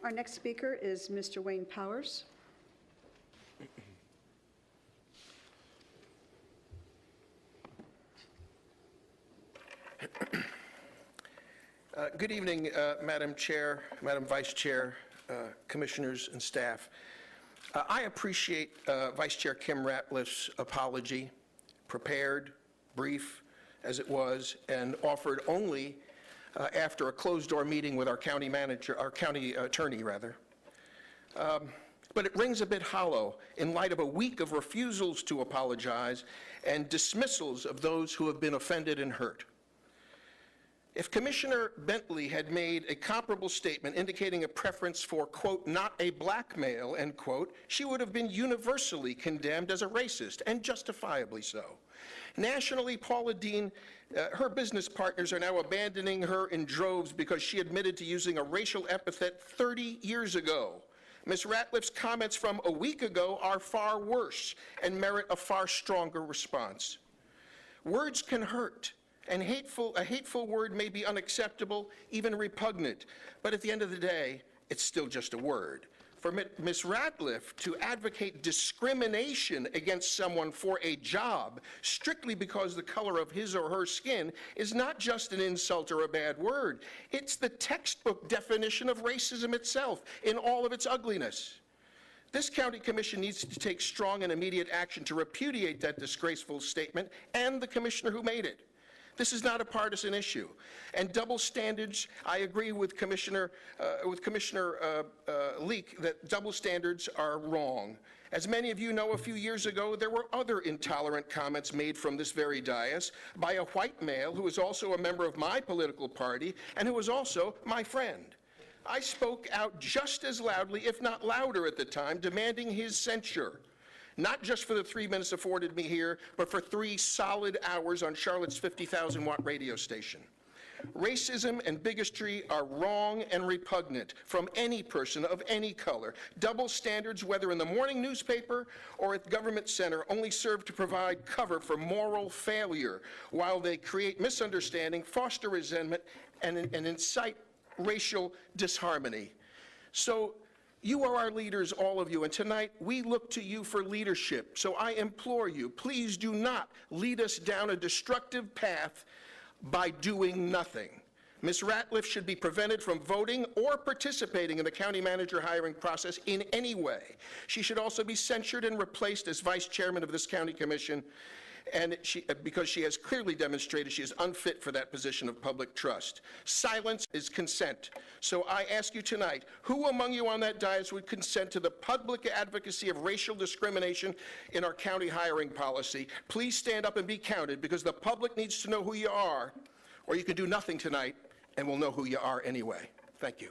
Our next speaker is Mr. Wayne Powers. Good evening, Madam Chair, Madam Vice Chair, Commissioners, and staff. I appreciate Vice Chair Kim Ratliff's apology, prepared, brief as it was, and offered only after a closed-door meeting with our county manager, our county attorney, rather. But it rings a bit hollow in light of a week of refusals to apologize and dismissals of those who have been offended and hurt. If Commissioner Bentley had made a comparable statement indicating a preference for, quote, not a black male, end quote, she would have been universally condemned as a racist, and justifiably so. Nationally, Paula Deen, her business partners are now abandoning her in droves because she admitted to using a racial epithet 30 years ago. Ms. Ratliff's comments from a week ago are far worse and merit a far stronger response. Words can hurt. And a hateful word may be unacceptable, even repugnant, but at the end of the day, it's still just a word. For Ms. Ratliff to advocate discrimination against someone for a job strictly because the color of his or her skin is not just an insult or a bad word. It's the textbook definition of racism itself in all of its ugliness. This county commission needs to take strong and immediate action to repudiate that disgraceful statement and the commissioner who made it. This is not a partisan issue. And double standards, I agree with Commissioner Leek that double standards are wrong. As many of you know, a few years ago, there were other intolerant comments made from this very dais by a white male who is also a member of my political party and who was also my friend. I spoke out just as loudly, if not louder at the time, demanding his censure. Not just for the 3 minutes afforded me here, but for 3 solid hours on Charlotte's 50,000-watt radio station. Racism and bigotry are wrong and repugnant from any person of any color. Double standards, whether in the morning newspaper or at the government center, only serve to provide cover for moral failure while they create misunderstanding, foster resentment, and incite racial disharmony. So, you are our leaders, all of you, and tonight we look to you for leadership. So I implore you, please do not lead us down a destructive path by doing nothing. Ms. Ratliff should be prevented from voting or participating in the county manager hiring process in any way. She should also be censured and replaced as vice chairman of this county commission, and because she has clearly demonstrated she is unfit for that position of public trust. Silence is consent. So I ask you tonight, who among you on that dais would consent to the public advocacy of racial discrimination in our county hiring policy? Please stand up and be counted, because the public needs to know who you are, or you can do nothing tonight and we'll know who you are anyway. Thank you.